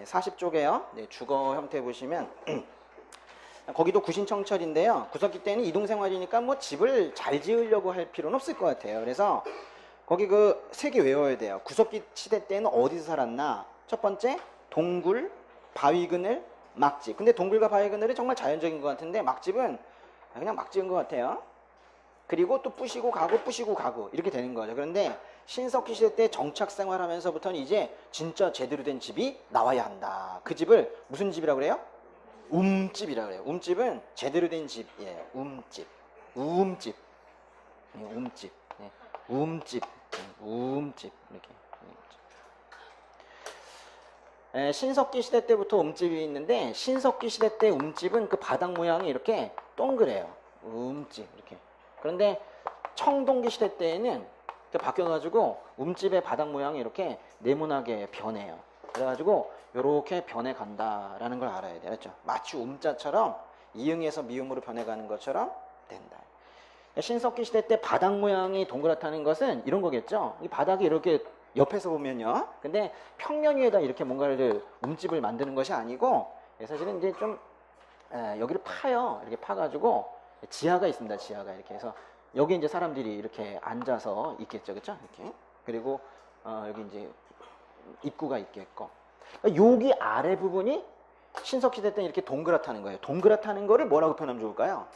40쪽에요. 주거 형태 보시면 거기도 구신청철인데요. 구석기 때는 이동생활이니까 뭐 집을 잘 지으려고 할 필요는 없을 것 같아요. 그래서 거기 그 세 개 외워야 돼요. 구석기 시대 때는 어디서 살았나? 첫 번째, 동굴, 바위그늘, 막집. 근데 동굴과 바위그늘이 정말 자연적인 것 같은데 막집은 그냥 막 지은 것 같아요. 그리고 또 부시고 가고 이렇게 되는 거죠. 그런데 신석기 시대 때 정착 생활하면서부터는 이제 진짜 제대로 된 집이 나와야 한다. 그 집을 무슨 집이라고 그래요? 움집이라고 그래요. 움집은 제대로 된 집이에요. 움집. 움집. 움집. 움집. 움집. 이렇게. 신석기 시대 때부터 움집이 있는데 신석기 시대 때 움집은 그 바닥 모양이 이렇게 동그래요. 움집 이렇게. 그런데 청동기 시대 때에는 바뀌어가지고 움집의 바닥 모양이 이렇게 네모나게 변해요. 그래가지고 이렇게 변해간다라는 걸 알아야 돼요. 그렇죠? 마치 움자처럼 이응에서 미음으로 변해가는 것처럼 된다. 신석기 시대 때 바닥 모양이 동그랗다는 것은 이런 거겠죠. 이 바닥이 이렇게 옆에서 보면요. 근데 평면 위에다 이렇게 뭔가를 움집을 만드는 것이 아니고 사실은 이제 좀 여기를 파요. 이렇게 파가지고 지하가 있습니다. 지하가 이렇게 해서 여기 이제 사람들이 이렇게 앉아서 있겠죠, 그렇죠? 이렇게 그리고 여기 이제 입구가 있겠고 여기 아래 부분이 신석시대 때 이렇게 동그랗다는 거예요. 동그랗다는 거를 뭐라고 표현하면 좋을까요?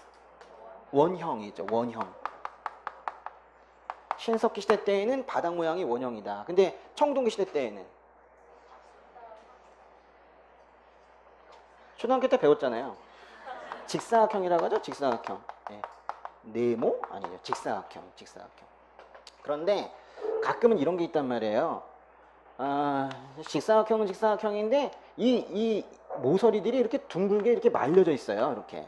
원형이죠, 원형. 신석기 시대 때에는 바닥 모양이 원형이다. 근데 청동기 시대 때에는 초등학교 때 배웠잖아요. 직사각형이라고 하죠, 직사각형. 네모? 아니죠, 직사각형, 직사각형. 그런데 가끔은 이런 게 있단 말이에요. 직사각형은 직사각형인데 이 모서리들이 이렇게 둥글게 이렇게 말려져 있어요. 이렇게.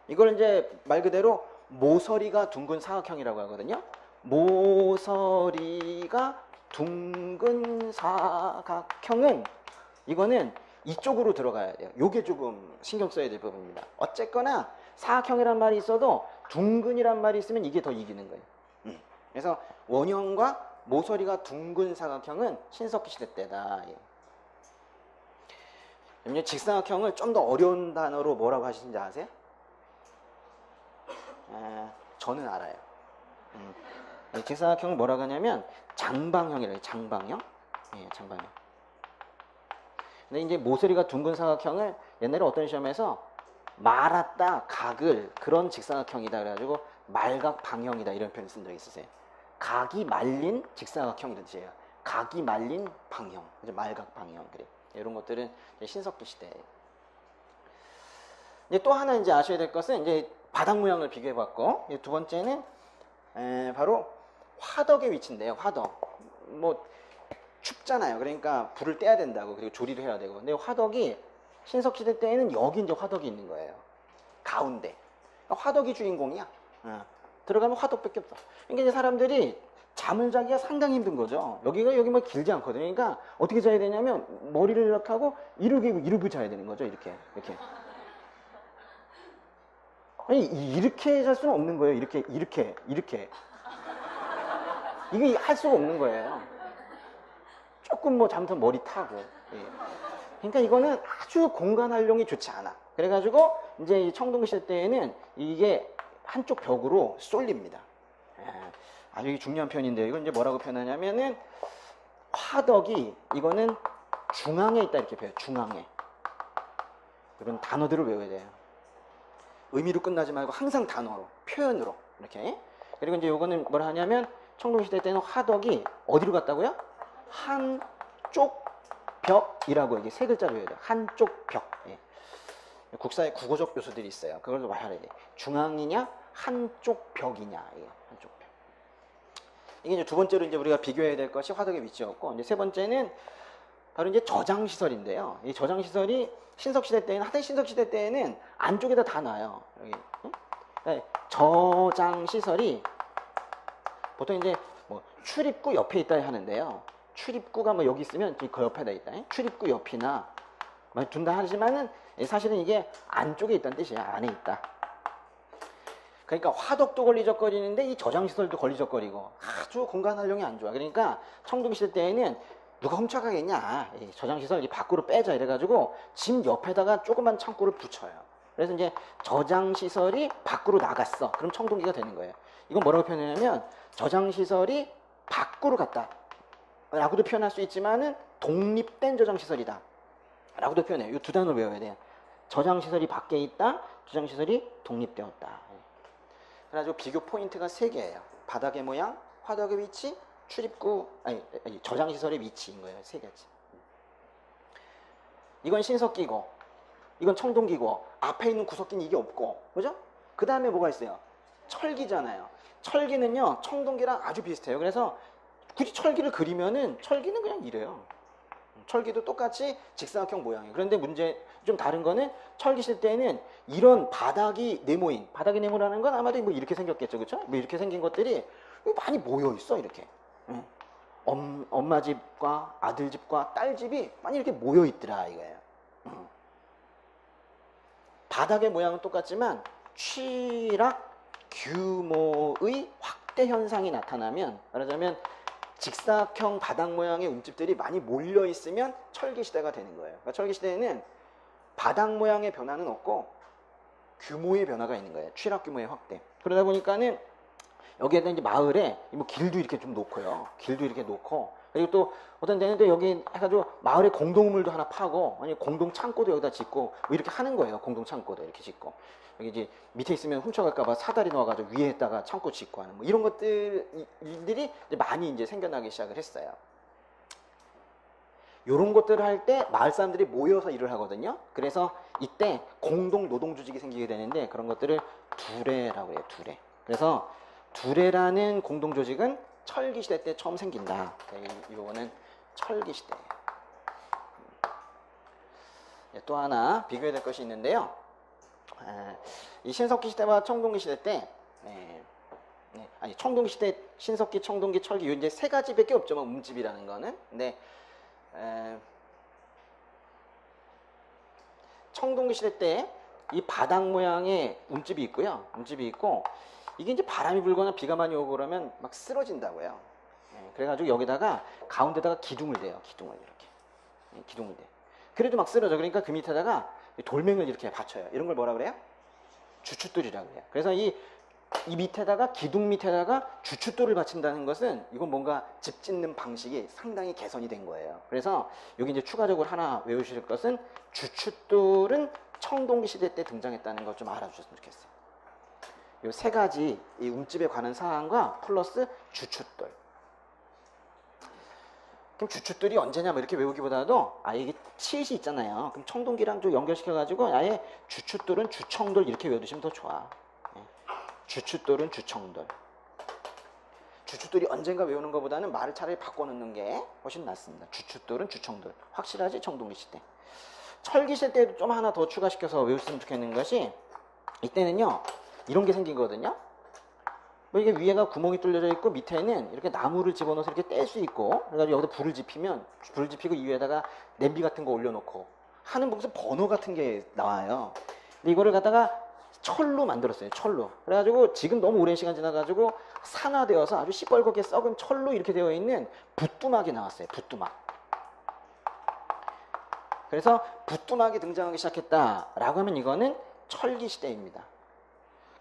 이걸 이제 말 그대로 모서리가 둥근 사각형이라고 하거든요. 모서리가 둥근 사각형은 이거는 이쪽으로 들어가야 돼요. 요게 조금 신경 써야 될 부분입니다. 어쨌거나 사각형이란 말이 있어도 둥근이란 말이 있으면 이게 더 이기는 거예요. 그래서 원형과 모서리가 둥근 사각형은 신석기 시대 때다. 직사각형을 좀 더 어려운 단어로 뭐라고 하시는지 아세요? 저는 알아요. 직사각형을 뭐라고 하냐면 장방형이래요. 장방형. 장방형. 근데 이제 모서리가 둥근 사각형을 옛날에 어떤 시험에서 말았다 각을 그런 직사각형이다 그래가지고 말각방형이다 이런 표현을 쓴 적이 있으세요. 각이 말린 직사각형이라는 뜻이에요. 각이 말린 방형, 말각방형. 그래. 이런 것들은 신석기 시대. 이제 또 하나 이제 아셔야 될 것은 이제 바닥 모양을 비교해봤고, 두 번째는 바로 화덕의 위치인데요. 화덕. 뭐 춥잖아요. 그러니까 불을 떼야 된다고 그리고 조리를 해야 되고. 근데 화덕이 신석 시대 때에는 여기 이제 화덕이 있는 거예요. 가운데. 그러니까 화덕이 주인공이야. 들어가면 화덕밖에 없어. 그러니까 이제 사람들이 잠을 자기가 상당히 힘든 거죠. 여기 뭐 길지 않거든요. 그러니까 어떻게 자야 되냐면 머리를 이렇게 하고 이러고 자야 되는 거죠. 이렇게. 아니 이렇게 잘 수는 없는 거예요. 이렇게. 이게 할 수가 없는 거예요. 조금 뭐 잘못하면 머리 타고. 그러니까 이거는 아주 공간 활용이 좋지 않아. 그래가지고 이제 청동기 시대 때에는 이게 한쪽 벽으로 쏠립니다. 아주 중요한 표현인데요. 이건 이제 뭐라고 표현하냐면은 화덕이 이거는 중앙에 있다 이렇게 표현해요. 중앙에. 이런 단어들을 외워야 돼요. 의미로 끝나지 말고 항상 단어로, 표현으로 이렇게. 그리고 이제 요거는 뭐라 하냐면 청동기 시대 때는 화덕이 어디로 갔다고요? 한쪽 벽이라고 이게 세 글자로 외워야 돼요. 한쪽 벽. 국사에 국어적 요소들이 있어요. 그걸 말해야 돼. 중앙이냐, 한쪽 벽이냐. 이게 한쪽 벽. 이게 이제 두 번째로 이제 우리가 비교해야 될 것이 화덕의 위치였고, 이제 세 번째는 바로 이제 저장 시설인데요. 이 저장 시설이 신석 시대 때는 하대 신석 시대 때에는 안쪽에다 다 놔요. 여기 저장 시설이 보통 이제 뭐 출입구 옆에 있다 하는데요. 출입구가 뭐 여기 있으면 그 옆에다 있다. 출입구 옆이나 둔다 하지만은 사실은 이게 안쪽에 있다는 뜻이에요. 안에 있다. 그러니까 화덕도 걸리적거리는데 이 저장시설도 걸리적거리고 아주 공간 활용이 안 좋아. 그러니까 청동기 시대 때에는 누가 훔쳐가겠냐. 저장시설 이 밖으로 빼자 이래가지고 집 옆에다가 조그만 창고를 붙여요. 그래서 이제 저장시설이 밖으로 나갔어. 그럼 청동기가 되는 거예요. 이건 뭐라고 표현하냐면 저장시설이 밖으로 갔다 라고도 표현할 수 있지만은 독립된 저장시설이다 라고도 표현해요. 이 두 단어를 외워야 돼요. 저장시설이 밖에 있다, 저장시설이 독립되었다. 그래가지고 비교 포인트가 3개예요. 바닥의 모양, 화덕의 위치, 출입구, 아니 저장시설의 위치인 거예요. 3가지. 이건 신석기고, 이건 청동기고, 앞에 있는 구석기는 이게 없고, 그죠? 그 다음에 뭐가 있어요? 철기잖아요. 철기는요, 청동기랑 아주 비슷해요. 그래서 굳이 철기를 그리면은 철기는 그냥 이래요. 철기도 똑같이 직사각형 모양이에요. 그런데 문제 좀 다른 거는 철기 실 때는 이런 바닥이 네모인, 바닥이 네모라는 건 아마도 뭐 이렇게 생겼겠죠, 그렇죠? 뭐 이렇게 생긴 것들이 많이 모여 있어, 이렇게. 엄마 집과 아들 집과 딸 집이 많이 이렇게 모여 있더라 이거예요. 바닥의 모양은 똑같지만 취락 규모의 확대 현상이 나타나면, 말하자면 직사각형 바닥 모양의 움집들이 많이 몰려 있으면 철기 시대가 되는 거예요. 그러니까 철기 시대에는 바닥 모양의 변화는 없고 규모의 변화가 있는 거예요. 취락 규모의 확대. 그러다 보니까는 여기에다 이제 마을에 뭐 길도 이렇게 좀 놓고요. 길도 이렇게 놓고, 그리고 또 어떤 데는 또 여기 해가지고 마을에 공동물도 하나 파고, 아니 공동 창고도 여기다 짓고 뭐 이렇게 하는 거예요. 공동 창고도 이렇게 짓고, 여기 이제 밑에 있으면 훔쳐갈까봐 사다리 넣어가지고 위에다가 창고 짓고 하는 뭐 이런 것들이 이제 많이 이제 생겨나기 시작을 했어요. 요런 것들을 할 때 마을 사람들이 모여서 일을 하거든요. 그래서 이때 공동 노동 조직이 생기게 되는데 그런 것들을 두레라고 해요. 두레. 그래서 두레라는 공동 조직은 철기 시대 때 처음 생긴다. 이거는 철기 시대. 또 하나 비교해야 될 것이 있는데요. 이 신석기 시대와 청동기 시대 때, 아니 청동기 시대, 신석기, 청동기, 철기 이제 3가지밖에 없죠. 움집이라는 거는. 근데 청동기 시대 때 이 바닥 모양의 움집이 있고요. 움집이 있고, 이게 이제 바람이 불거나 비가 많이 오고 그러면 막 쓰러진다고요. 그래가지고 여기다가 가운데다가 기둥을 대요. 기둥을 이렇게. 기둥을 대. 그래도 막 쓰러져. 그러니까 그 밑에다가 돌멩이를 이렇게 받쳐요. 이런 걸 뭐라 그래요? 주춧돌이라고 해요. 그래서 이 밑에다가, 기둥 밑에다가 주춧돌을 받친다는 것은 이건 뭔가 집 짓는 방식이 상당히 개선이 된 거예요. 그래서 여기 이제 추가적으로 하나 외우실 것은 주춧돌은 청동기 시대 때 등장했다는 걸 좀 알아주셨으면 좋겠어요. 이 3가지 이 움집에 관한 사항과 플러스 주춧돌. 그럼 주춧돌이 언제냐 뭐 이렇게 외우기보다도 이게 칠이 있잖아요. 그럼 청동기랑 좀 연결시켜가지고 아예 주춧돌은 주청돌 이렇게 외워두시면 더 좋아. 주춧돌은 주청돌. 주춧돌이 언젠가 외우는 것보다는 말을 차라리 바꿔놓는 게 훨씬 낫습니다. 주춧돌은 주청돌. 확실하지? 청동기 시대. 철기 시대 때도 좀 하나 더 추가시켜서 외우셨으면 좋겠는 것이, 이때는요 이런 게 생기거든요. 뭐 이게 위에가 구멍이 뚫려져 있고 밑에는 이렇게 나무를 집어넣어서 이렇게 뗄 수 있고, 그래가지고 여기다 불을 지피고 이 위에다가 냄비 같은 거 올려놓고 하는 무슨 버너 같은 게 나와요. 근데 이거를 갖다가 철로 만들었어요. 철로. 그래가지고 지금 너무 오랜 시간 지나가지고 산화되어서 아주 시뻘겋게 썩은 철로 이렇게 되어 있는 붓두막이 나왔어요. 붓두막. 그래서 붓두막이 등장하기 시작했다라고 하면 이거는 철기 시대입니다.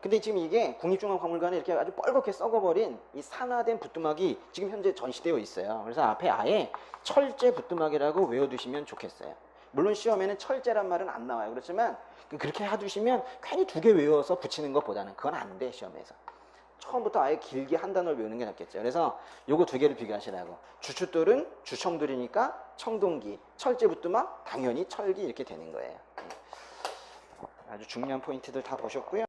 근데 지금 이게 국립중앙박물관에 이렇게 아주 뻘겋게 썩어버린 이 산화된 붓두막이 지금 현재 전시되어 있어요. 그래서 앞에 아예 철제 붓두막이라고 외워두시면 좋겠어요. 물론 시험에는 철제란 말은 안 나와요. 그렇지만 그렇게 해두시면 괜히 2개 외워서 붙이는 것보다는 그건 안 돼, 시험에서. 처음부터 아예 길게 한 단어를 외우는 게 낫겠죠. 그래서 요거 2개를 비교하시라고. 주춧돌은 주청돌이니까 청동기, 철제 붓두막 당연히 철기 이렇게 되는 거예요. 아주 중요한 포인트들 다 보셨고요.